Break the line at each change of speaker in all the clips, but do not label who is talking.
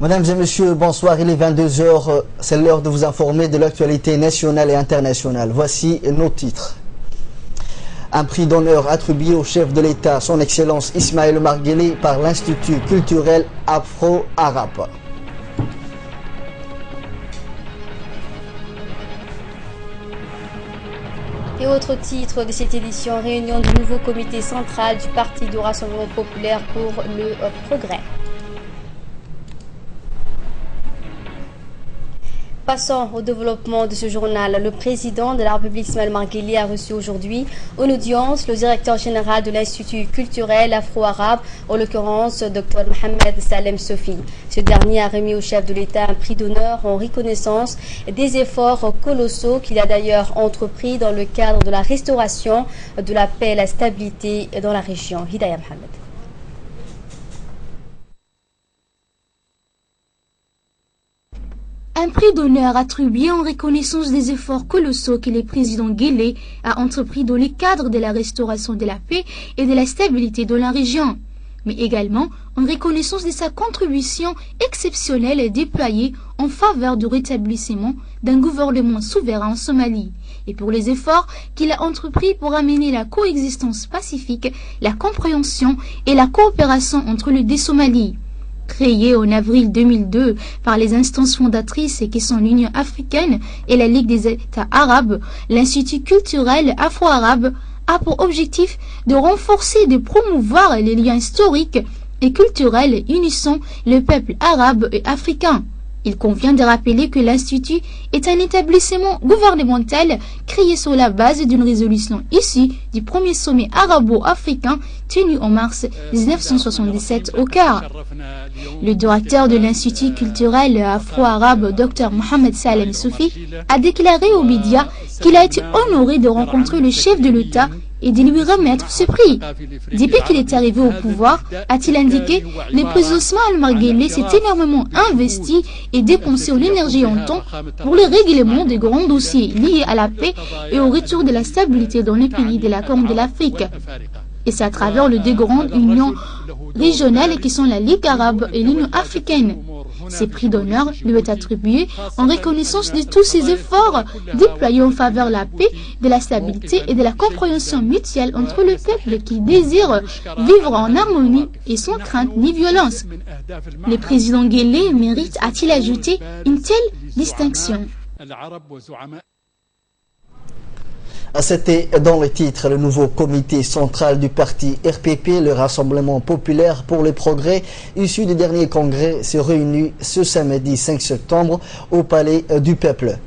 Mesdames et messieurs, bonsoir, il est 22 heures, c'est l'heure de vous informer de l'actualité nationale et internationale. Voici nos titres. Un prix d'honneur attribué au chef de l'État, son Excellence Ismaël Omar Guelleh, par l'Institut culturel afro-arabe.
Et autre titre de cette édition, réunion du nouveau comité central du Parti du Rassemblement populaire pour le progrès. Passons au développement de ce journal. Le président de la République Ismaël Omar Guelleh a reçu aujourd'hui en audience le directeur général de l'Institut culturel afro-arabe, en l'occurrence Dr Mohamed Salem Sofi. Ce dernier a remis au chef de l'État un prix d'honneur en reconnaissance des efforts colossaux qu'il a d'ailleurs entrepris dans le cadre de la restauration de la paix et la stabilité dans la région. Hidaya Mohamed.
Un prix d'honneur attribué en reconnaissance des efforts colossaux que le président Guelleh a entrepris dans le cadre de la restauration de la paix et de la stabilité dans la région, mais également en reconnaissance de sa contribution exceptionnelle déployée en faveur du rétablissement d'un gouvernement souverain en Somalie, et pour les efforts qu'il a entrepris pour amener la coexistence pacifique, la compréhension et la coopération entre les deux Somalies. Créé en avril 2002 par les instances fondatrices qui sont l'Union africaine et la Ligue des États arabes, l'Institut culturel afro-arabe a pour objectif de renforcer et de promouvoir les liens historiques et culturels unissant le peuple arabe et africain. Il convient de rappeler que l'Institut est un établissement gouvernemental créé sur la base d'une résolution issue du premier sommet arabo-africain tenu en mars 1977 au Caire. Le directeur de l'Institut culturel afro-arabe, Dr Mohamed Salem Sofi, a déclaré aux médias qu'il a été honoré de rencontrer le chef de l'État et de lui remettre ce prix. Depuis qu'il est arrivé au pouvoir, a-t-il indiqué, le président Ismaël Omar Guelleh s'est énormément investi et dépensé en énergie et en temps pour le règlement des grands dossiers liés à la paix et au retour de la stabilité dans les pays de la Corne de l'Afrique. Et c'est à travers les deux grandes unions régionales qui sont la Ligue arabe et l'Union africaine. Ces prix d'honneur lui est attribué en reconnaissance de tous ses efforts déployés en faveur de la paix, de la stabilité et de la compréhension mutuelle entre le peuple qui désire vivre en harmonie et sans crainte ni violence. Le président Guelleh mérite, a-t-il ajouté, une telle distinction.
C'était dans le titre le nouveau comité central du parti RPP, le Rassemblement populaire pour le progrès, issu du dernier congrès, s'est réuni ce samedi 5 septembre au Palais du Peuple.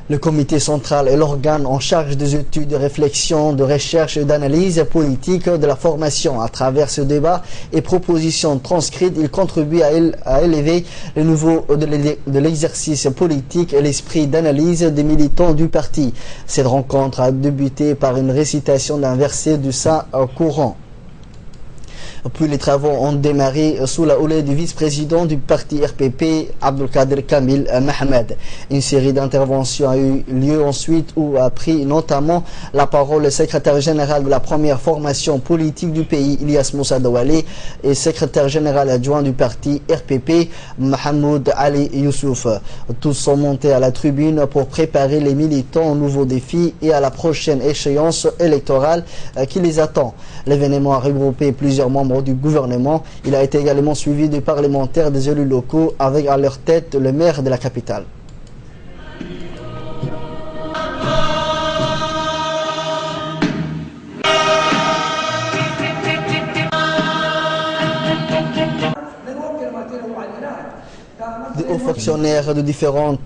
Le comité central est l'organe en charge des études, de réflexion, de recherche et d'analyse politique de la formation. À travers ce débat et propositions transcrites, il contribue à élever le niveau de l'exercice politique et l'esprit d'analyse des militants du parti. Cette rencontre a débuté par une récitation d'un verset du Saint-Coran. Puis les travaux ont démarré sous la houlette du vice-président du parti RPP, Abdelkader Kamil Mohamed. Une série d'interventions a eu lieu ensuite où a pris notamment la parole le secrétaire général de la première formation politique du pays, Ilyas Moussa Douale, et secrétaire général adjoint du parti RPP, Mahmoud Ali Youssouf. Tous sont montés à la tribune pour préparer les militants aux nouveaux défis et à la prochaine échéance électorale qui les attend. L'événement a regroupé plusieurs membres du gouvernement. Il a été également suivi des parlementaires, des élus locaux, avec à leur tête le maire de la capitale. Des hauts fonctionnaires de différentes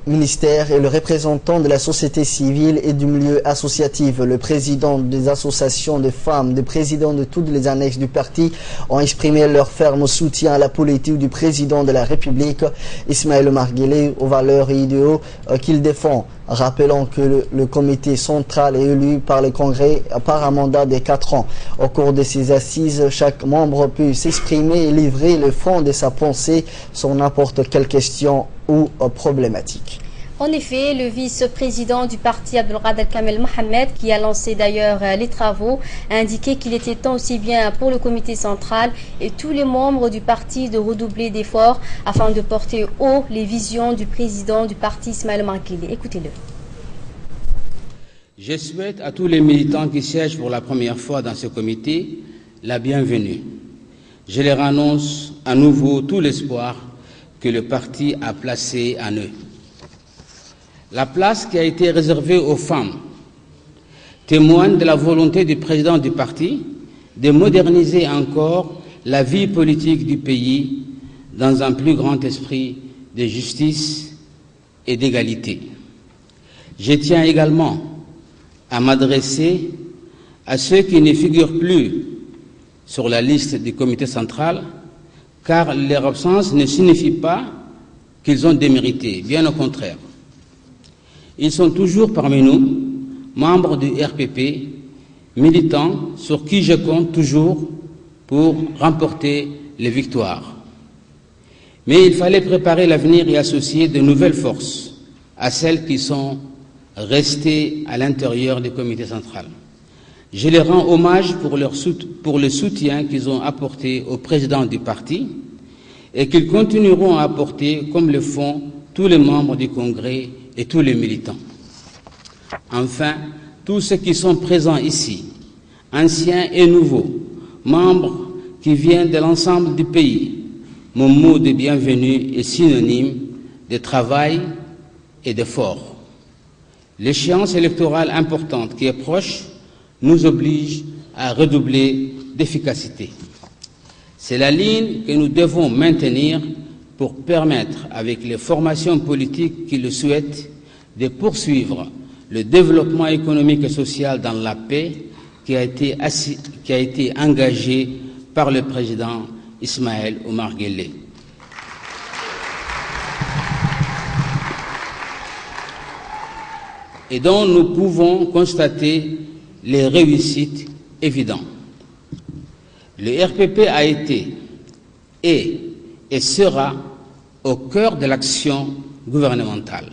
ministère et le représentant de la société civile et du milieu associatif, le président des associations de femmes, le président de toutes les annexes du parti ont exprimé leur ferme soutien à la politique du président de la République, Ismaël Omar Guelleh, aux valeurs et idéaux qu'il défend. Rappelons que le comité central est élu par le Congrès par un mandat de 4 ans. Au cours de ces assises, chaque membre peut s'exprimer et livrer le fond de sa pensée sur n'importe quelle question ou problématique.
En effet, le vice-président du parti Abdelkader Kamel Mohamed, qui a lancé d'ailleurs les travaux, a indiqué qu'il était temps aussi bien pour le comité central et tous les membres du parti de redoubler d'efforts afin de porter haut les visions du président du parti Ismaël Omar Guelleh. Écoutez-le.
Je souhaite à tous les militants qui siègent pour la première fois dans ce comité la bienvenue. Je leur annonce à nouveau tout l'espoir que le parti a placé en eux. La place qui a été réservée aux femmes témoigne de la volonté du président du parti de moderniser encore la vie politique du pays dans un plus grand esprit de justice et d'égalité. Je tiens également à m'adresser à ceux qui ne figurent plus sur la liste du comité central, car leur absence ne signifie pas qu'ils ont démérité, bien au contraire. Ils sont toujours parmi nous, membres du RPP, militants sur qui je compte toujours pour remporter les victoires. Mais il fallait préparer l'avenir et associer de nouvelles forces à celles qui sont restées à l'intérieur du comité central. Je les rends hommage pour le soutien qu'ils ont apporté au président du parti et qu'ils continueront à apporter comme le font tous les membres du Congrès et tous les militants. Enfin, tous ceux qui sont présents ici, anciens et nouveaux, membres qui viennent de l'ensemble du pays, mon mot de bienvenue est synonyme de travail et d'effort. L'échéance électorale importante qui est proche nous oblige à redoubler d'efficacité. C'est la ligne que nous devons maintenir pour permettre, avec les formations politiques qui le souhaitent, de poursuivre le développement économique et social dans la paix qui a été engagé par le président Ismaël Omar Guelleh. Et dont nous pouvons constater les réussites évidentes. Le RPP a été, est et sera au cœur de l'action gouvernementale.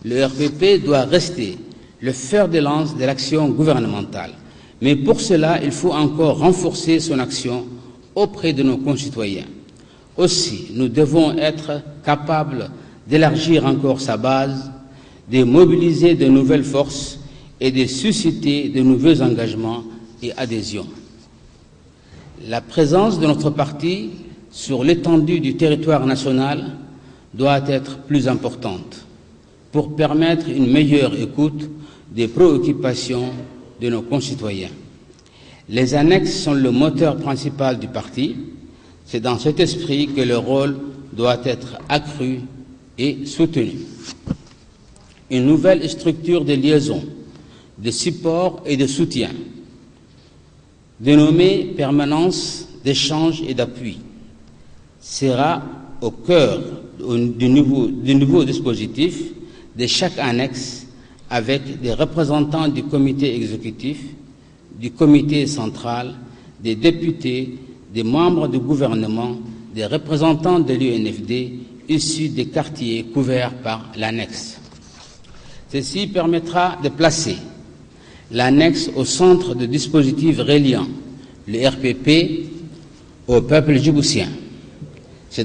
Le RPP doit rester le fer de lance de l'action gouvernementale. Mais pour cela, il faut encore renforcer son action auprès de nos concitoyens. Aussi, nous devons être capables d'élargir encore sa base, de mobiliser de nouvelles forces et de susciter de nouveaux engagements et adhésions. La présence de notre parti sur l'étendue du territoire national doit être plus importante pour permettre une meilleure écoute des préoccupations de nos concitoyens. Les annexes sont le moteur principal du parti. C'est dans cet esprit que leur rôle doit être accru et soutenu. Une nouvelle structure de liaison, de support et de soutien, dénommée permanence d'échange et d'appui, sera au cœur du nouveau dispositif de chaque annexe avec des représentants du comité exécutif, du comité central, des députés, des membres du gouvernement, des représentants de l'UNFD issus des quartiers couverts par l'annexe. Ceci permettra de placer l'annexe au centre de dispositifs reliant le RPP au peuple djiboutien. C'est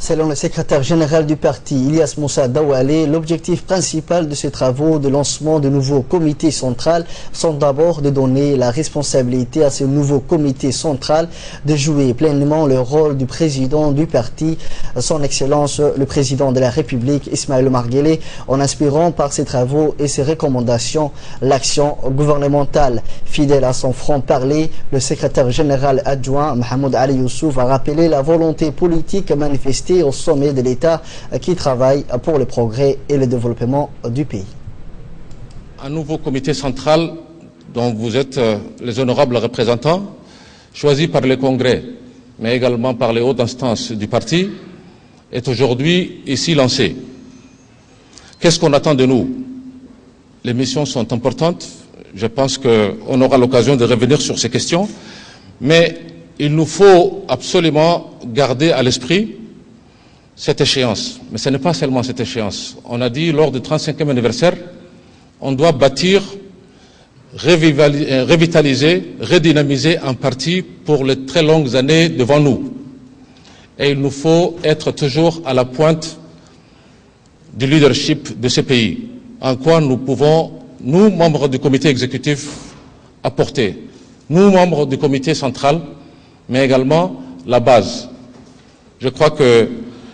Selon le secrétaire général du parti, Ilyas Moussa Dawale, l'objectif principal de ces travaux de lancement de nouveau comité central sont d'abord de donner la responsabilité à ce nouveau comité central de jouer pleinement le rôle du président du parti, son Excellence le président de la République, Ismaël Omar Guelleh, en inspirant par ses travaux et ses recommandations l'action gouvernementale. Fidèle à son franc-parler, le secrétaire général adjoint, Mohamed Ali Youssouf, a rappelé la volonté politique manifestée au sommet de l'État qui travaille pour le progrès et le développement du pays.
Un nouveau comité central dont vous êtes les honorables représentants, choisi par le Congrès, mais également par les hautes instances du parti, est aujourd'hui ici lancé. Qu'est-ce qu'on attend de nous? Les missions sont importantes. Je pense qu'on aura l'occasion de revenir sur ces questions, mais il nous faut absolument garder à l'esprit cette échéance. Mais ce n'est pas seulement cette échéance. On a dit lors du 35e anniversaire, on doit bâtir, revitaliser, redynamiser un parti pour les très longues années devant nous. Et il nous faut être toujours à la pointe du leadership de ce pays, en quoi nous pouvons, nous, membres du comité exécutif, apporter. Nous, membres du comité central, mais également la base. Je crois que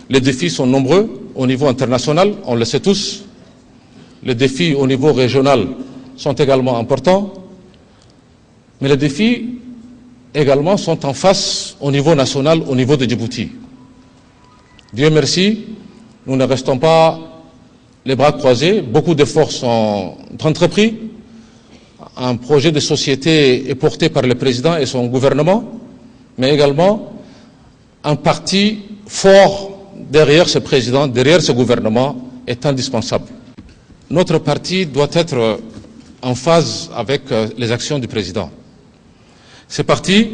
les défis sont nombreux au niveau international, on le sait tous. Les défis au niveau régional sont également importants. Mais les défis également sont en face au niveau national, au niveau de Djibouti. Dieu merci, nous ne restons pas les bras croisés. Beaucoup d'efforts sont entrepris. Un projet de société est porté par le président et son gouvernement, mais également un parti fort derrière ce président, derrière ce gouvernement est indispensable. Notre parti doit être en phase avec les actions du président. Ce parti,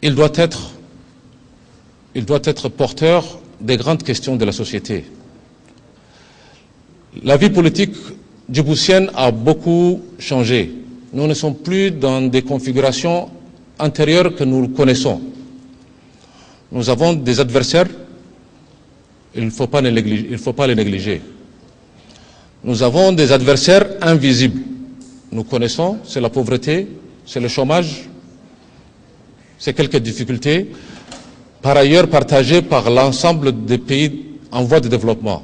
il doit être porteur des grandes questions de la société. La vie politique djiboutienne a beaucoup changé. Nous ne sommes plus dans des configurations antérieures que nous connaissons. Nous avons des adversaires, il ne faut pas les négliger. Nous avons des adversaires invisibles. Nous connaissons, c'est la pauvreté, c'est le chômage, c'est quelques difficultés, par ailleurs partagées par l'ensemble des pays en voie de développement.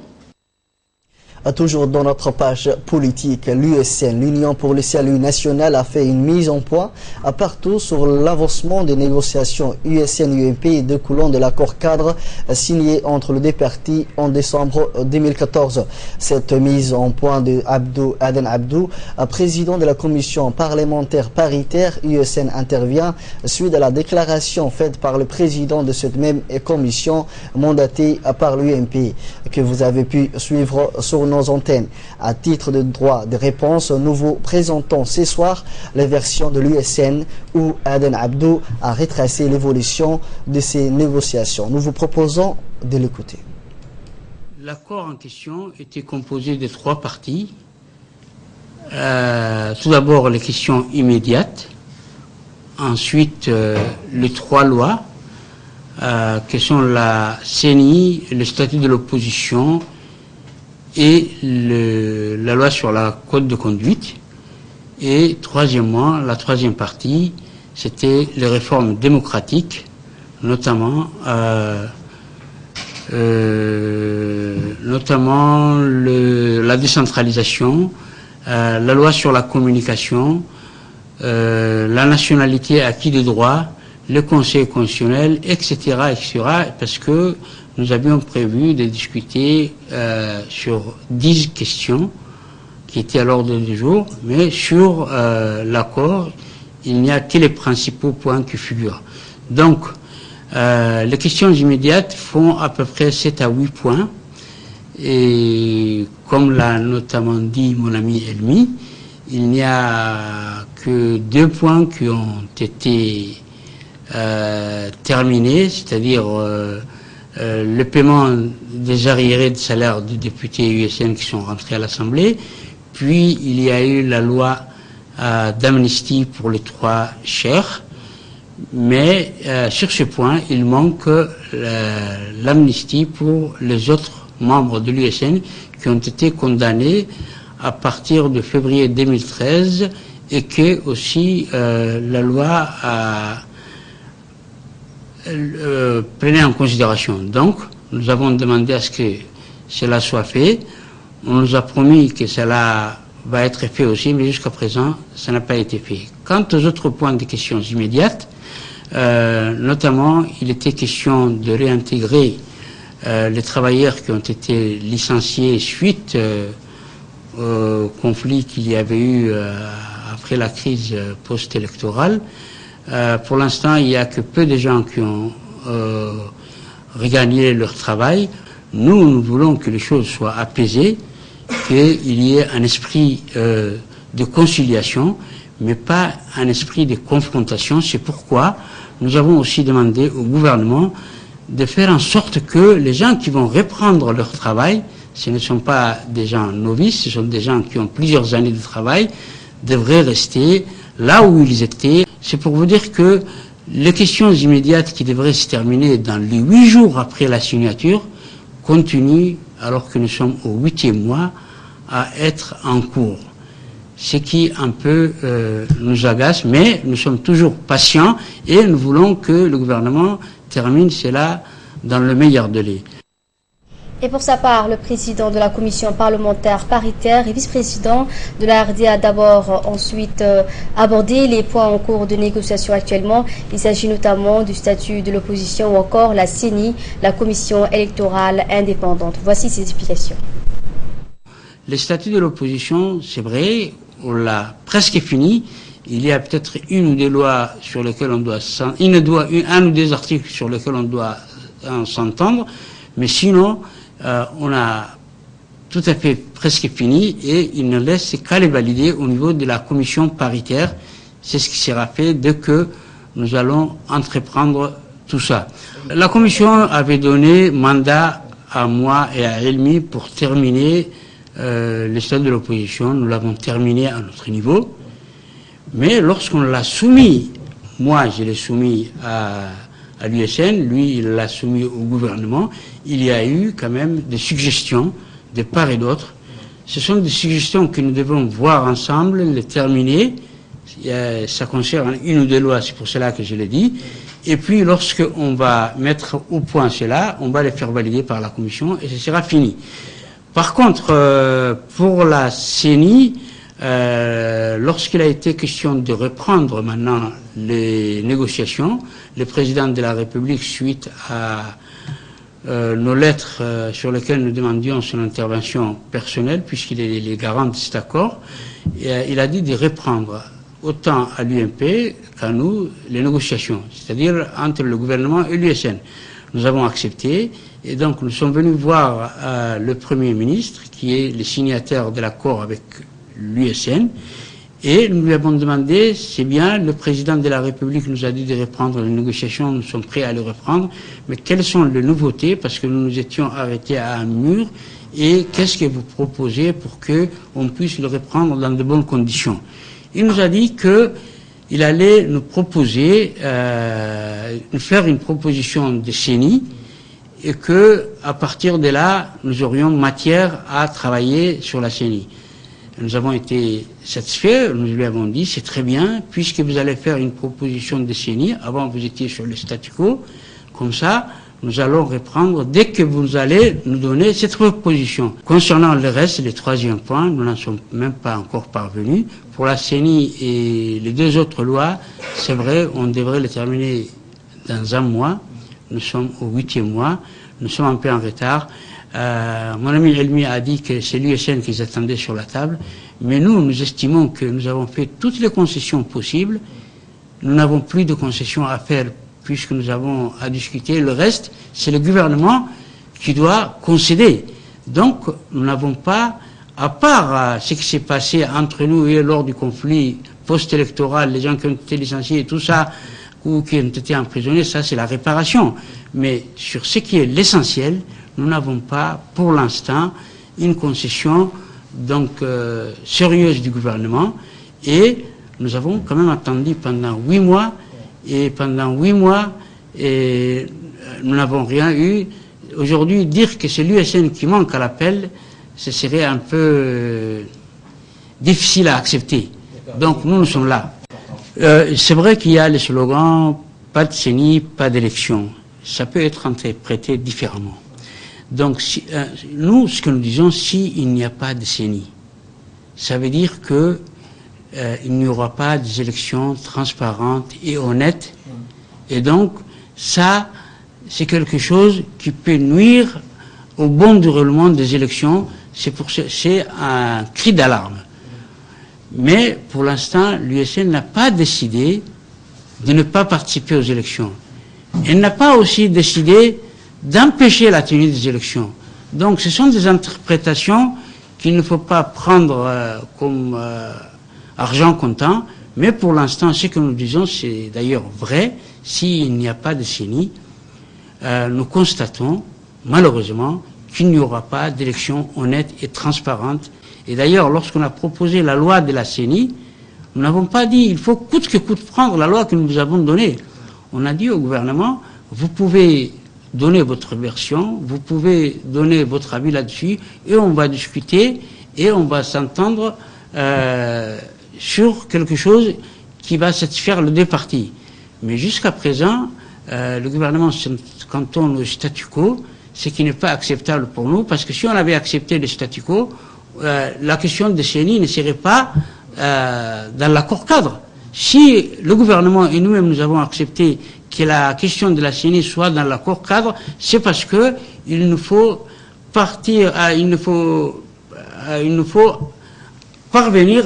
Toujours dans notre page politique, l'USN, l'Union pour le salut national, a fait une mise en point partout sur l'avancement des négociations USN-UMP découlant de l'accord cadre signé entre les deux parties en décembre 2014. Cette mise en point de Aden Abdou, président de la commission parlementaire paritaire USN, intervient suite à la déclaration faite par le président de cette même commission mandatée par l'UMP que vous avez pu suivre sur nos antennes. À titre de droit de réponse, nous vous présentons ce soir la version de l'USN où Aden Abdou a retracé l'évolution de ces négociations. Nous vous proposons de l'écouter.
L'accord en question était composé de 3 parties. Tout d'abord les questions immédiates, ensuite les 3 lois qui sont la CENI, le statut de l'opposition et la loi sur la code de conduite. Et troisièmement, la troisième partie, c'était les réformes démocratiques, notamment la décentralisation, la loi sur la communication, la nationalité acquis de droit, le Conseil constitutionnel, etc., parce que nous avions prévu de discuter sur 10 questions qui étaient à l'ordre du jour, mais sur l'accord, il n'y a que les principaux points qui figurent. Donc, les questions immédiates font à peu près 7 à 8 points, et comme l'a notamment dit mon ami Elmi, il n'y a que 2 points qui ont été terminés, c'est-à-dire le paiement des arriérés de salaire des députés USN qui sont rentrés à l'Assemblée, puis il y a eu la loi d'amnistie pour les 3 chers, mais sur ce point, il manque l'amnistie pour les autres membres de l'USN qui ont été condamnés à partir de février 2013 et que aussi la loi prenait en considération. Donc, nous avons demandé à ce que cela soit fait. On nous a promis que cela va être fait aussi, mais jusqu'à présent, ça n'a pas été fait. Quant aux autres points de questions immédiates, notamment, il était question de réintégrer les travailleurs qui ont été licenciés suite au conflit qu'il y avait eu après la crise post-électorale. Pour l'instant, il n'y a que peu de gens qui ont regagné leur travail. Nous voulons que les choses soient apaisées, qu'il y ait un esprit de conciliation, mais pas un esprit de confrontation. C'est pourquoi nous avons aussi demandé au gouvernement de faire en sorte que les gens qui vont reprendre leur travail, ce ne sont pas des gens novices, ce sont des gens qui ont plusieurs années de travail, devraient rester là où ils étaient. C'est pour vous dire que les questions immédiates qui devraient se terminer dans les 8 jours après la signature continuent, alors que nous sommes au 8e mois, à être en cours. Ce qui un peu nous agace, mais nous sommes toujours patients et nous voulons que le gouvernement termine cela dans le meilleur délai.
Et pour sa part, le président de la commission parlementaire paritaire et vice-président de la RDA a d'abord ensuite abordé les points en cours de négociation actuellement. Il s'agit notamment du statut de l'opposition ou encore la CENI, la commission électorale indépendante. Voici ses explications.
Le statut de l'opposition, c'est vrai, on l'a presque fini. Il y a peut-être une ou deux lois sur lesquelles on doit un ou deux articles sur lesquels on doit s'entendre, mais sinon, on a tout à fait presque fini et il ne laisse qu'à les valider au niveau de la commission paritaire. C'est ce qui sera fait dès que nous allons entreprendre tout ça. La commission avait donné mandat à moi et à Elmi pour terminer le statut de l'opposition. Nous l'avons terminé à notre niveau. Mais lorsqu'on l'a soumis, moi je l'ai soumis à l'USN, lui il l'a soumis au gouvernement, il y a eu quand même des suggestions de part et d'autre. Ce sont des suggestions que nous devons voir ensemble, les terminer. Ça concerne une ou deux lois, c'est pour cela que je l'ai dit. Et puis lorsqu'on va mettre au point cela, on va les faire valider par la commission et ce sera fini. Par contre, pour la CENI, lorsqu'il a été question de reprendre maintenant les négociations, le président de la République, suite à nos lettres sur lesquelles nous demandions son intervention personnelle, puisqu'il est le garant de cet accord, il a dit de reprendre autant à l'UMP qu'à nous les négociations, c'est-à-dire entre le gouvernement et l'USN. Nous avons accepté et donc nous sommes venus voir le Premier ministre, qui est le signataire de l'accord avec l'USN, et nous lui avons demandé, c'est bien, le président de la République nous a dit de reprendre les négociations, nous sommes prêts à les reprendre, mais quelles sont les nouveautés, parce que nous nous étions arrêtés à un mur, et qu'est-ce que vous proposez pour qu'on puisse le reprendre dans de bonnes conditions. Il nous a dit qu'il allait nous proposer, nous faire une proposition de CENI, et que à partir de là, nous aurions matière à travailler sur la CENI. Nous avons été satisfaits, nous lui avons dit, c'est très bien, puisque vous allez faire une proposition de CENI, avant vous étiez sur le statu quo, comme ça, nous allons reprendre dès que vous allez nous donner cette proposition. Concernant le reste, les troisième points, nous n'en sommes même pas encore parvenus. Pour la CENI et les deux autres lois, c'est vrai, on devrait les terminer dans un mois. Nous sommes au 8e mois, nous sommes un peu en retard. Mon ami Elmi a dit que c'est l'USN qu'ils attendaient sur la table, mais nous estimons que nous avons fait toutes les concessions possibles. Nous n'avons plus de concessions à faire puisque nous avons à discuter. Le reste, c'est le gouvernement qui doit concéder. Donc, nous n'avons pas, à part ce qui s'est passé entre nous et lors du conflit post-électoral, les gens qui ont été licenciés et tout ça, ou qui ont été emprisonnés, ça c'est la réparation. Mais sur ce qui est l'essentiel, nous n'avons pas, pour l'instant, une concession donc sérieuse du gouvernement, et nous avons quand même attendu pendant 8 mois, et pendant 8 mois, nous n'avons rien eu. Aujourd'hui, dire que c'est l'USN qui manque à l'appel, ce serait un peu difficile à accepter. Donc nous sommes là. C'est vrai qu'il y a le slogan « pas de CENI, pas d'élection ». Ça peut être interprété différemment. Donc, nous, ce que nous disons, s'il n'y a pas de CENI, ça veut dire que il n'y aura pas des élections transparentes et honnêtes. Et donc, ça, c'est quelque chose qui peut nuire au bon déroulement des élections. C'est un cri d'alarme. Mais, pour l'instant, l'USN n'a pas décidé de ne pas participer aux élections. Elle n'a pas aussi décidé d'empêcher la tenue des élections. Donc ce sont des interprétations qu'il ne faut pas prendre comme argent comptant, mais pour l'instant, ce que nous disons, c'est d'ailleurs vrai. S'il n'y a pas de CENI, nous constatons, malheureusement, qu'il n'y aura pas d'élection honnête et transparente. Et d'ailleurs, lorsqu'on a proposé la loi de la CENI, nous n'avons pas dit il faut coûte que coûte prendre la loi que nous vous avons donnée. On a dit au gouvernement, vous pouvez donner votre version, vous pouvez donner votre avis là-dessus, et on va discuter et on va s'entendre sur quelque chose qui va satisfaire les deux parties. Mais jusqu'à présent, le gouvernement se cantonne au statu quo, ce qui n'est pas acceptable pour nous, parce que si on avait accepté le statu quo, la question de CENI ne serait pas dans l'accord cadre. Si le gouvernement et nous-mêmes nous avons accepté que la question de la CENI soit dans l'accord cadre, c'est parce que il nous faut parvenir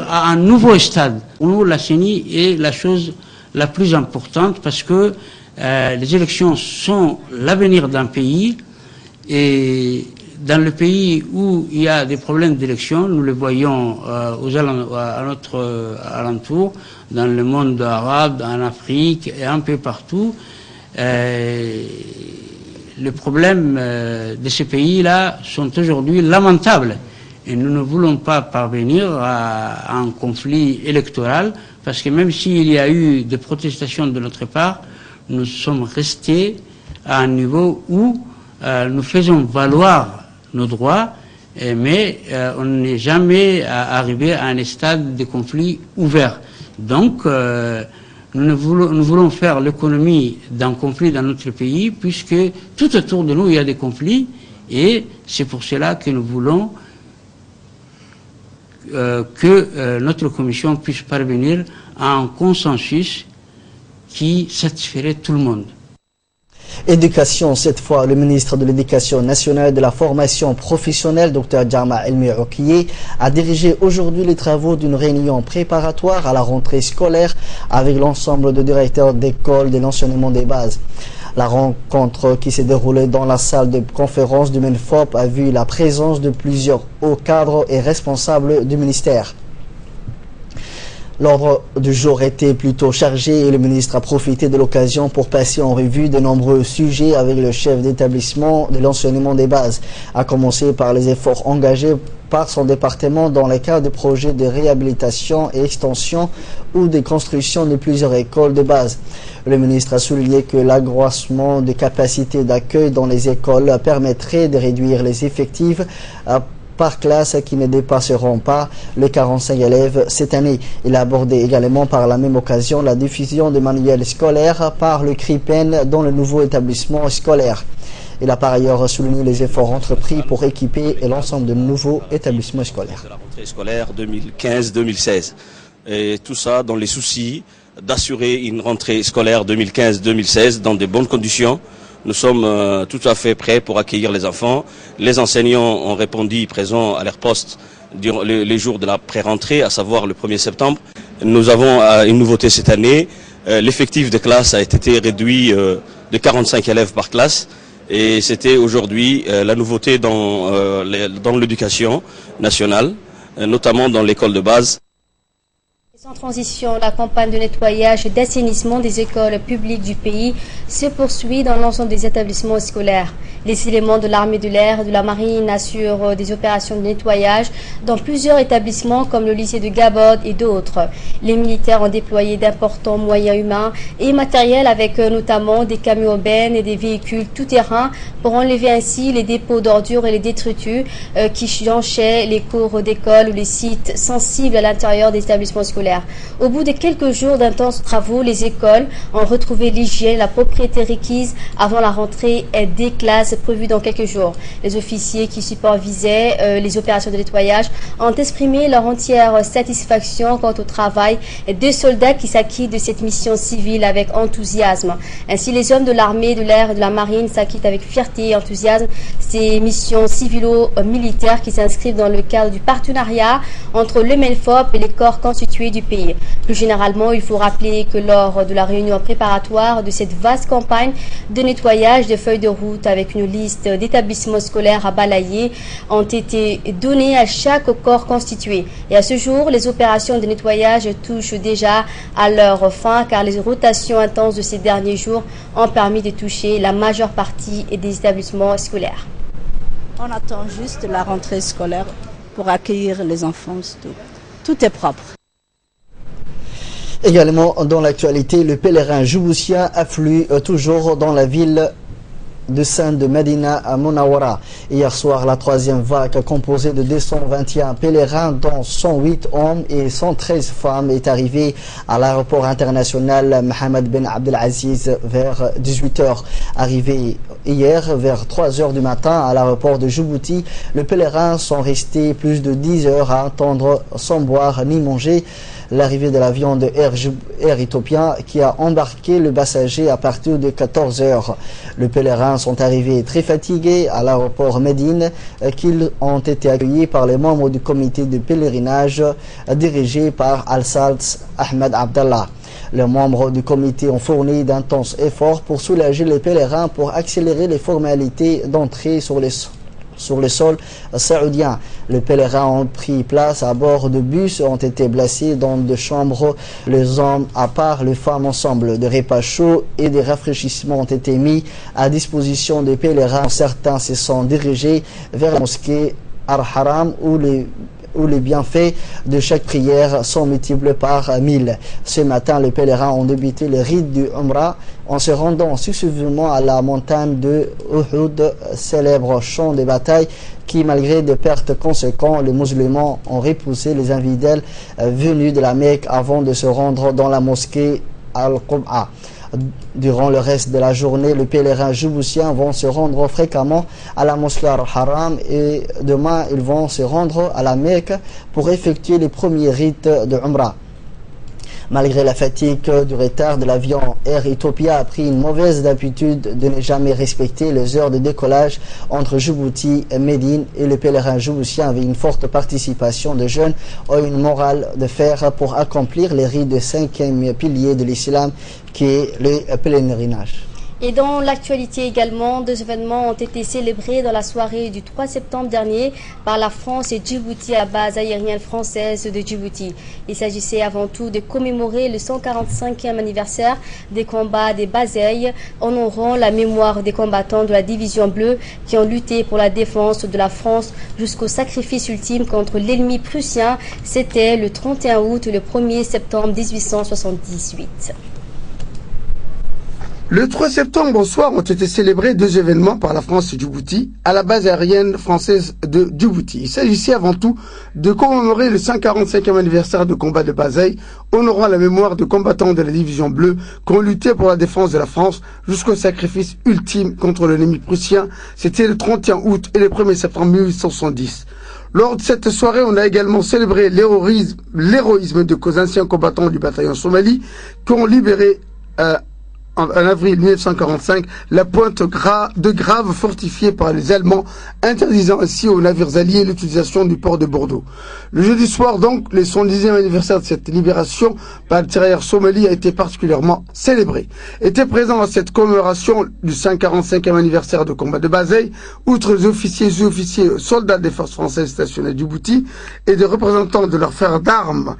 à un nouveau stade. Pour nous, la CENI est la chose la plus importante parce que les élections sont l'avenir d'un pays, et dans le pays où il y a des problèmes d'élection, nous le voyons à notre alentour, dans le monde arabe, en Afrique et un peu partout, les problèmes de ces pays-là sont aujourd'hui lamentables. Et nous ne voulons pas parvenir à un conflit électoral, parce que même s'il y a eu des protestations de notre part, nous sommes restés à un niveau où nous faisons valoir nos droits, mais on n'est jamais arrivé à un stade de conflit ouvert. Donc, nous voulons faire l'économie d'un conflit dans notre pays, puisque tout autour de nous, il y a des conflits, et c'est pour cela que nous voulons que notre commission puisse parvenir à un consensus qui satisferait tout le monde.
Éducation, cette fois, le ministre de l'Éducation nationale et de la formation professionnelle, Dr Djama Elmi Rokiye, a dirigé aujourd'hui les travaux d'une réunion préparatoire à la rentrée scolaire avec l'ensemble de directeurs d'école de l'enseignement des bases. La rencontre qui s'est déroulée dans la salle de conférence du MENFOP a vu la présence de plusieurs hauts cadres et responsables du ministère. L'ordre du jour était plutôt chargé et le ministre a profité de l'occasion pour passer en revue de nombreux sujets avec le chef d'établissement de l'enseignement des bases, à commencer par les efforts engagés par son département dans le cadre de projets de réhabilitation et extension ou de construction de plusieurs écoles de base. Le ministre a souligné que l'accroissement des capacités d'accueil dans les écoles permettrait de réduire les effectifs par classe qui ne dépasseront pas les 45 élèves cette année. Il a abordé également par la même occasion la diffusion des manuels scolaires par le CRIPEN dans le nouveau établissement scolaire. Il a par ailleurs souligné les efforts entrepris pour équiper l'ensemble de nouveaux établissements scolaires.
De la rentrée scolaire 2015-2016. Et tout ça dans les soucis d'assurer une rentrée scolaire 2015-2016 dans de bonnes conditions. Nous sommes tout à fait prêts pour accueillir les enfants. Les enseignants ont répondu présents à leur poste durant les jours de la pré-rentrée, à savoir le 1er septembre. Nous avons une nouveauté cette année. L'effectif de classe a été réduit de 45 élèves par classe. Et c'était aujourd'hui la nouveauté dans l'éducation nationale, notamment dans l'école de base.
Sans transition, la campagne de nettoyage et d'assainissement des écoles publiques du pays se poursuit dans l'ensemble des établissements scolaires. Les éléments de l'armée de l'air et de la marine assurent des opérations de nettoyage dans plusieurs établissements comme le lycée de Gabod et d'autres. Les militaires ont déployé d'importants moyens humains et matériels avec notamment des camions bennes et des véhicules tout-terrain pour enlever ainsi les dépôts d'ordures et les détritus qui jonchaient les cours d'école ou les sites sensibles à l'intérieur des établissements scolaires. Au bout de quelques jours d'intenses travaux, les écoles ont retrouvé l'hygiène, la propriété requise avant la rentrée des classes prévues dans quelques jours. Les officiers qui supervisaient les opérations de nettoyage ont exprimé leur entière satisfaction quant au travail des soldats qui s'acquittent de cette mission civile avec enthousiasme. Ainsi, les hommes de l'armée, de l'air et de la marine s'acquittent avec fierté et enthousiasme ces missions civilo-militaires qui s'inscrivent dans le cadre du partenariat entre le MENFOP et les corps constitués du du pays. Plus généralement, il faut rappeler que lors de la réunion préparatoire de cette vaste campagne de nettoyage des feuilles de route avec une liste d'établissements scolaires à balayer ont été données à chaque corps constitué. Et à ce jour, les opérations de nettoyage touchent déjà à leur fin car les rotations intenses de ces derniers jours ont permis de toucher la majeure partie des établissements scolaires.
On attend juste la rentrée scolaire pour accueillir les enfants. Tout est propre.
Également dans l'actualité, le pèlerin djiboutien afflue toujours dans la ville de Sainte de Medina à Munawara. Hier soir, la troisième vague composée de 221 pèlerins, dont 108 hommes et 113 femmes, est arrivée à l'aéroport international Mohamed Ben Abdelaziz vers 18h. Arrivé hier vers 3h du matin à l'aéroport de Djibouti, les pèlerins sont restés plus de 10 heures à attendre sans boire ni manger l'arrivée de l'avion de Air Ethiopian qui a embarqué le passager à partir de 14 heures. Les pèlerins sont arrivés très fatigués à l'aéroport Médine, qu'ils ont été accueillis par les membres du comité de pèlerinage dirigé par Al-Salts Ahmed Abdallah. Les membres du comité ont fourni d'intenses efforts pour soulager les pèlerins pour accélérer les formalités d'entrée sur le sol saoudien. Les pèlerins ont pris place à bord de bus, ont été placés dans des chambres, les hommes à part, les femmes ensemble. Des repas chauds et des rafraîchissements ont été mis à disposition des pèlerins. Certains se sont dirigés vers la mosquée Al-Haram où les bienfaits de chaque prière sont multipliés par 1000. Ce matin, les pèlerins ont débuté le rite du Umrah en se rendant successivement à la montagne de Uhud, célèbre champ de bataille qui, malgré des pertes conséquentes, les musulmans ont repoussé les infidèles venus de la Mecque avant de se rendre dans la mosquée Al-Qub'a. Durant le reste de la journée, les pèlerins djiboutiens vont se rendre fréquemment à la mosquée Al-Haram et demain, ils vont se rendre à la Mecque pour effectuer les premiers rites de Umrah. Malgré la fatigue du retard de l'avion, Air Ethiopian a pris une mauvaise habitude de ne jamais respecter les heures de décollage entre Djibouti et Médine, et les pèlerins djiboutiens avaient une forte participation de jeunes ont une morale de fer pour accomplir les rites de 5e pilier de l'islam qui est le pèlerinage.
Et dans l'actualité également, deux événements ont été célébrés dans la soirée du 3 septembre dernier par la France et Djibouti à la base aérienne française de Djibouti. Il s'agissait avant tout de commémorer le 145e anniversaire des combats des Bazeilles, honorant la mémoire des combattants de la division bleue qui ont lutté pour la défense de la France jusqu'au sacrifice ultime contre l'ennemi prussien. C'était le 31 août et le 1er septembre 1878.
Le 3 septembre au soir ont été célébrés deux événements par la France et Djibouti à la base aérienne française de Djibouti. Il s'agissait avant tout de commémorer le 145e anniversaire de combat de Bazeilles, honorant la mémoire de combattants de la division bleue qui ont lutté pour la défense de la France jusqu'au sacrifice ultime contre l'ennemi prussien. C'était le 31 août et le 1er septembre 1870. Lors de cette soirée, on a également célébré l'héroïsme de anciens combattants du bataillon Somalie qui ont libéré en avril 1945, la pointe de Grave fortifiée par les Allemands, interdisant ainsi aux navires alliés l'utilisation du port de Bordeaux. Le jeudi soir, donc, le 110e anniversaire de cette libération par le tirailleur Somalie a été particulièrement célébré. Étaient présents à cette commémoration du 145e anniversaire de combat de Bazeilles, outre les officiers et sous-officiers soldats des forces françaises stationnées à Djibouti et des représentants de leurs frères d'armes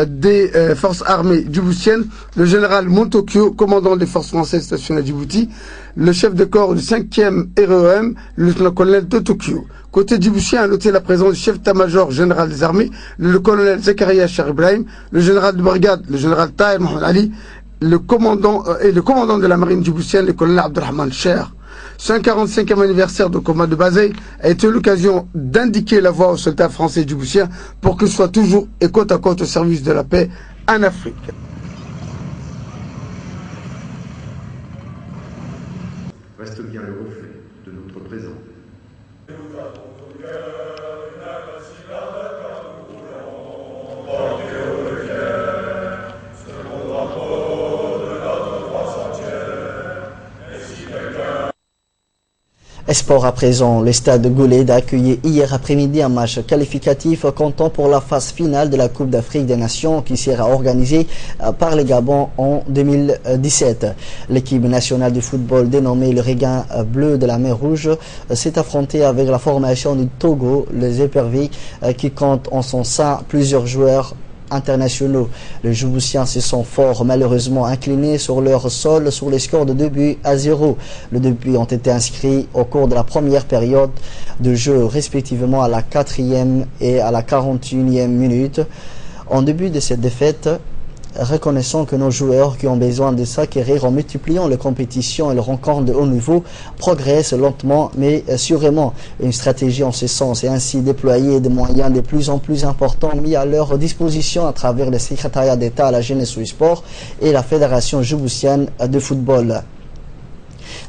des forces armées djiboutiennes, le général Montokyo, commandant des forces françaises stationnées à Djibouti, le chef de corps du 5e REM, le lieutenant-colonel de Tokyo. Côté djiboutien, a noté la présence du chef d'état-major général des armées, le colonel Zakaria Cher Ibrahim, le général de brigade, le général Tahir Mohamed Ali, le commandant de la marine djiboutienne, le colonel Abdelrahman Cher. 145e anniversaire de combat de Bazeilles a été l'occasion d'indiquer la voie aux soldats français et djiboutiens pour qu'ils soient toujours et côte à côte au service de la paix en Afrique.
Reste bien le reflet de notre présent.
Sport à présent, le stade de Gouled a accueilli hier après-midi un match qualificatif comptant pour la phase finale de la Coupe d'Afrique des Nations qui sera organisée par le Gabon en 2017. L'équipe nationale de football dénommée le Regain bleu de la mer Rouge s'est affrontée avec la formation du Togo, les Éperviers, qui compte en son sein plusieurs joueurs internationaux. Les Djiboutiens se sont fort malheureusement inclinés sur leur sol sur les scores de 2-0. Les 2 buts ont été inscrits au cours de la première période de jeu, respectivement à la 4e et à la 41e minute. En début de cette défaite, reconnaissons que nos joueurs qui ont besoin de s'acquérir en multipliant les compétitions et les rencontres de haut niveau progressent lentement mais sûrement. Une stratégie en ce sens est ainsi déployée, des moyens de plus en plus importants mis à leur disposition à travers le secrétariat d'État à la jeunesse et au sport et la Fédération djiboutienne de football.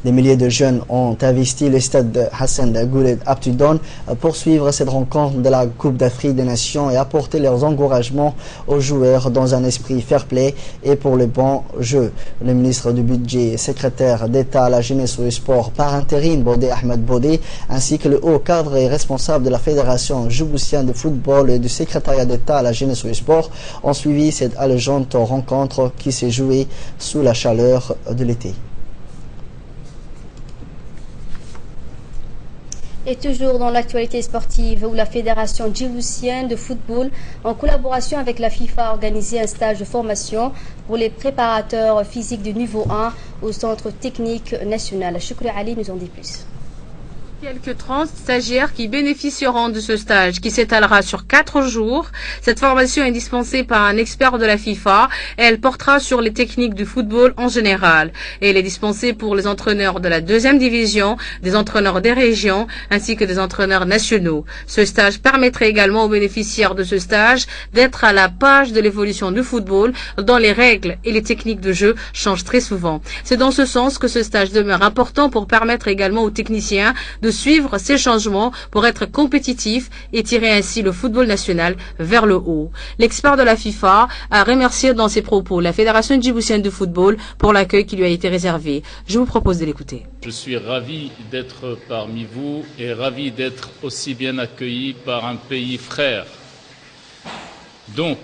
Des milliers de jeunes ont investi le stade de Hassan Gouled Abtudon pour suivre cette rencontre de la Coupe d'Afrique des Nations et apporter leurs encouragements aux joueurs dans un esprit fair-play et pour le bon jeu. Le ministre du Budget et secrétaire d'État à la jeunesse et au sport par intérim, Bodé Ahmed Bodé, ainsi que le haut cadre et responsable de la Fédération djiboutienne de football et du secrétariat d'État à la jeunesse et au sport ont suivi cette allégeante rencontre qui s'est jouée sous la chaleur de l'été.
Et toujours dans l'actualité sportive, où la Fédération djiboutienne de football, en collaboration avec la FIFA, a organisé un stage de formation pour les préparateurs physiques de niveau 1 au Centre technique national. Choukri Ali nous en dit plus.
Quelques 30 stagiaires qui bénéficieront de ce stage qui s'étalera sur 4 jours. Cette formation est dispensée par un expert de la FIFA et elle portera sur les techniques du football en général. Et elle est dispensée pour les entraîneurs de la 2e division, des entraîneurs des régions ainsi que des entraîneurs nationaux. Ce stage permettrait également aux bénéficiaires de ce stage d'être à la page de l'évolution du football dont les règles et les techniques de jeu changent très souvent. C'est dans ce sens que ce stage demeure important pour permettre également aux techniciens de suivre ces changements pour être compétitifs et tirer ainsi le football national vers le haut. L'expert de la FIFA a remercié dans ses propos la Fédération djiboutienne de football pour l'accueil qui lui a été réservé. Je vous propose de l'écouter.
Je suis ravi d'être parmi vous et ravi d'être aussi bien accueilli par un pays frère. Donc,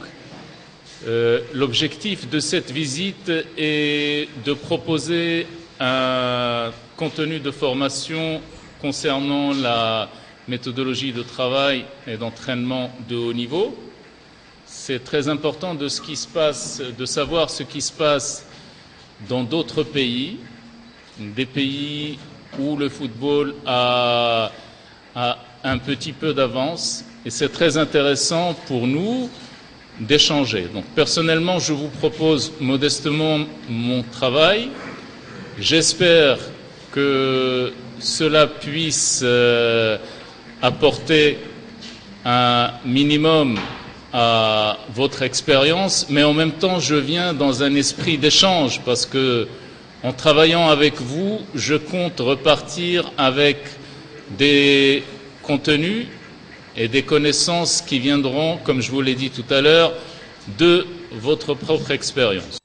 l'objectif de cette visite est de proposer un contenu de formation concernant la méthodologie de travail et d'entraînement de haut niveau. C'est très important de savoir ce qui se passe dans d'autres pays, des pays où le football a un petit peu d'avance, et c'est très intéressant pour nous d'échanger. Donc personnellement, je vous propose modestement mon travail. J'espère que cela puisse apporter un minimum à votre expérience, mais en même temps, je viens dans un esprit d'échange parce que, en travaillant avec vous, je compte repartir avec des contenus et des connaissances qui viendront, comme je vous l'ai dit tout à l'heure, de votre propre expérience.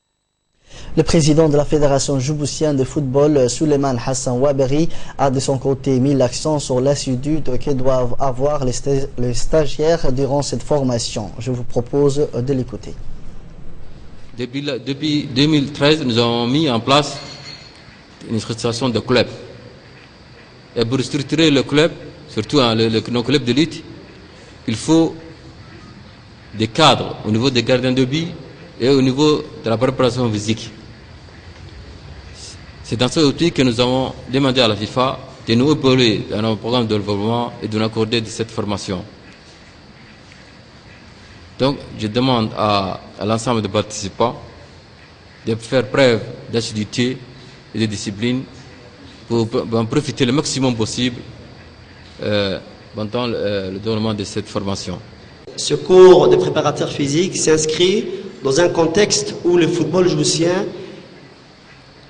Le président de la Fédération djiboutienne de football, Souleymane Hassan Waberi, a de son côté mis l'accent sur l'assiduité que doivent avoir les stagiaires durant cette formation. Je vous propose de l'écouter.
Depuis 2013, nous avons mis en place une structuration de clubs. Et pour structurer le club, surtout nos clubs d'élite, il faut des cadres au niveau des gardiens de but et au niveau de la préparation physique. C'est dans ce outil que nous avons demandé à la FIFA de nous épauler dans nos programmes de développement et de nous accorder de cette formation. Donc, je demande à l'ensemble des participants de faire preuve d'assiduité et de discipline pour en profiter le maximum possible pendant le déroulement de cette formation.
Ce cours de préparateur physique s'inscrit dans un contexte où le football djiboutien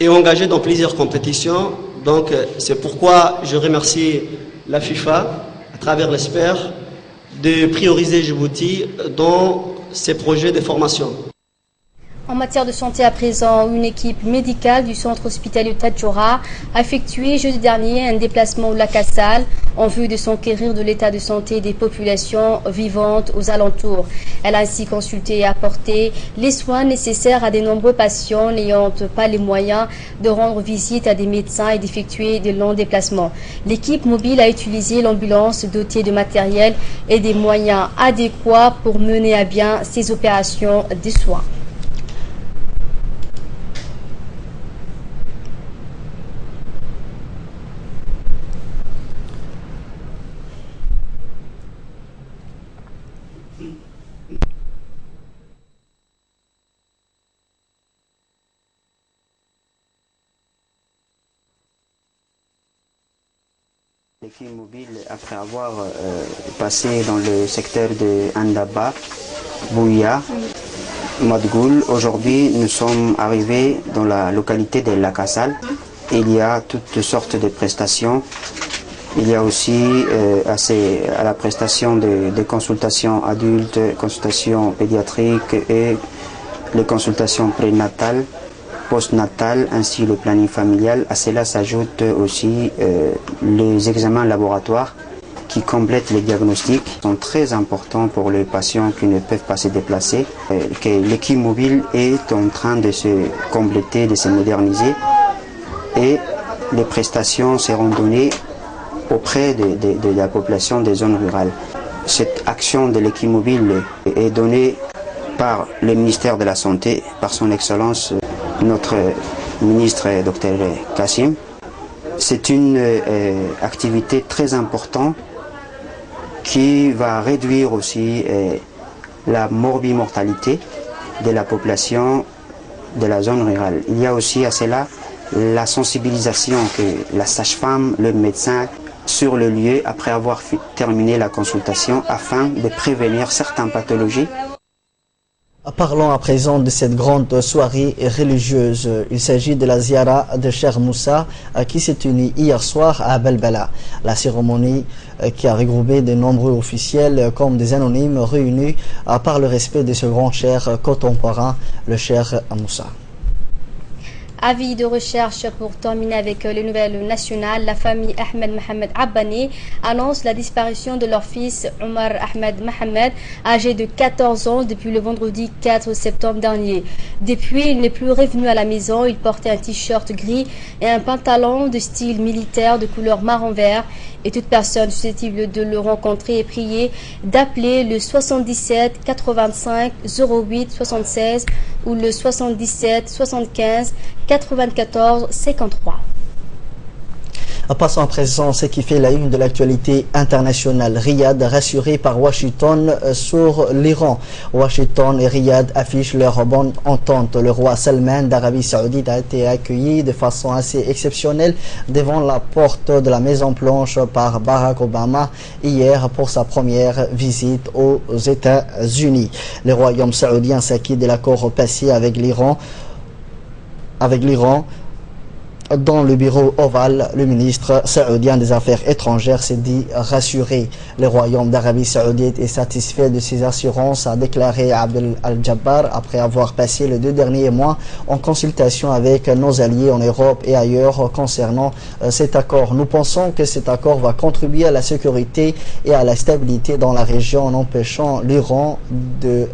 est engagé dans plusieurs compétitions. Donc c'est pourquoi je remercie la FIFA, à travers l'expert, de prioriser Djibouti dans ses projets de formation.
En matière de santé à présent, une équipe médicale du centre hospitalier Tadjoura a effectué jeudi dernier un déplacement au lac Assal en vue de s'enquérir de l'état de santé des populations vivantes aux alentours. Elle a ainsi consulté et apporté les soins nécessaires à de nombreux patients n'ayant pas les moyens de rendre visite à des médecins et d'effectuer de longs déplacements. L'équipe mobile a utilisé l'ambulance dotée de matériel et des moyens adéquats pour mener à bien ces opérations de soins.
L'équipe mobile, après avoir passé dans le secteur de Andaba, Bouya, Madgoul, aujourd'hui nous sommes arrivés dans la localité de Lac Assal. Il y a toutes sortes de prestations. Il y a aussi à la prestation de consultations adultes, consultations pédiatriques et les consultations prénatales, postnatales, ainsi le planning familial. À cela s'ajoutent aussi les examens laboratoires qui complètent les diagnostics, sont très importants pour les patients qui ne peuvent pas se déplacer. L'équipe mobile est en train de se compléter, de se moderniser et les prestations seront données auprès de la population des zones rurales. Cette action de l'équipe mobile est donnée par le ministère de la Santé, par son Excellence, notre ministre Dr Kassim. C'est une activité très importante qui va réduire aussi la morbimortalité de la population de la zone rurale. Il y a aussi à cela la sensibilisation que la sage-femme, le médecin, sur le lieu après avoir terminé la consultation afin de prévenir certaines pathologies.
Parlons à présent de cette grande soirée religieuse. Il s'agit de la ziara de Cheikh Moussa qui s'est tenue hier soir à Belbela. La cérémonie qui a regroupé de nombreux officiels comme des anonymes réunis par le respect de ce grand cheikh contemporain, le Cheikh Moussa.
Avis de recherche pour terminer avec les nouvelles nationales. La famille Ahmed Mohamed Abbani annonce la disparition de leur fils Omar Ahmed Mohamed, âgé de 14 ans depuis le vendredi 4 septembre dernier. Depuis, il n'est plus revenu à la maison. Il portait un t-shirt gris et un pantalon de style militaire de couleur marron-vert. Et toute personne susceptible de le rencontrer est priée d'appeler le 77 85 08 76 ou le 77 75 94 53.
Passons à présent ce qui fait la une de l'actualité internationale. Riyad rassuré par Washington sur l'Iran. Washington et Riyad affichent leur bonne entente. Le roi Salman d'Arabie Saoudite a été accueilli de façon assez exceptionnelle devant la porte de la Maison Blanche par Barack Obama hier pour sa première visite aux États-Unis. Le royaume saoudien s'acquitte de l'accord passé avec l'Iran. Dans le bureau ovale, le ministre saoudien des Affaires étrangères s'est dit rassuré. Le royaume d'Arabie Saoudite est satisfait de ces assurances, a déclaré Abdel Al-Jabbar après avoir passé les 2 derniers mois en consultation avec nos alliés en Europe et ailleurs concernant cet accord. Nous pensons que cet accord va contribuer à la sécurité et à la stabilité dans la région en empêchant l'Iran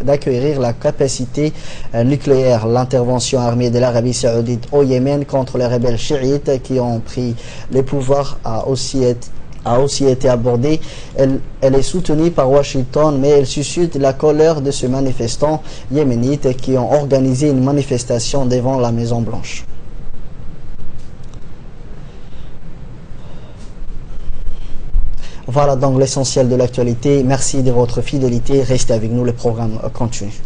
d'acquérir la capacité nucléaire. L'intervention armée de l'Arabie Saoudite au Yémen contre les rebelles chiites qui ont pris les pouvoirs a aussi été abordée. Elle est soutenue par Washington, mais elle suscite la colère de ces manifestants yéménites qui ont organisé une manifestation devant la Maison Blanche. Voilà donc l'essentiel de l'actualité. Merci de votre fidélité. Restez avec nous, le programme continue.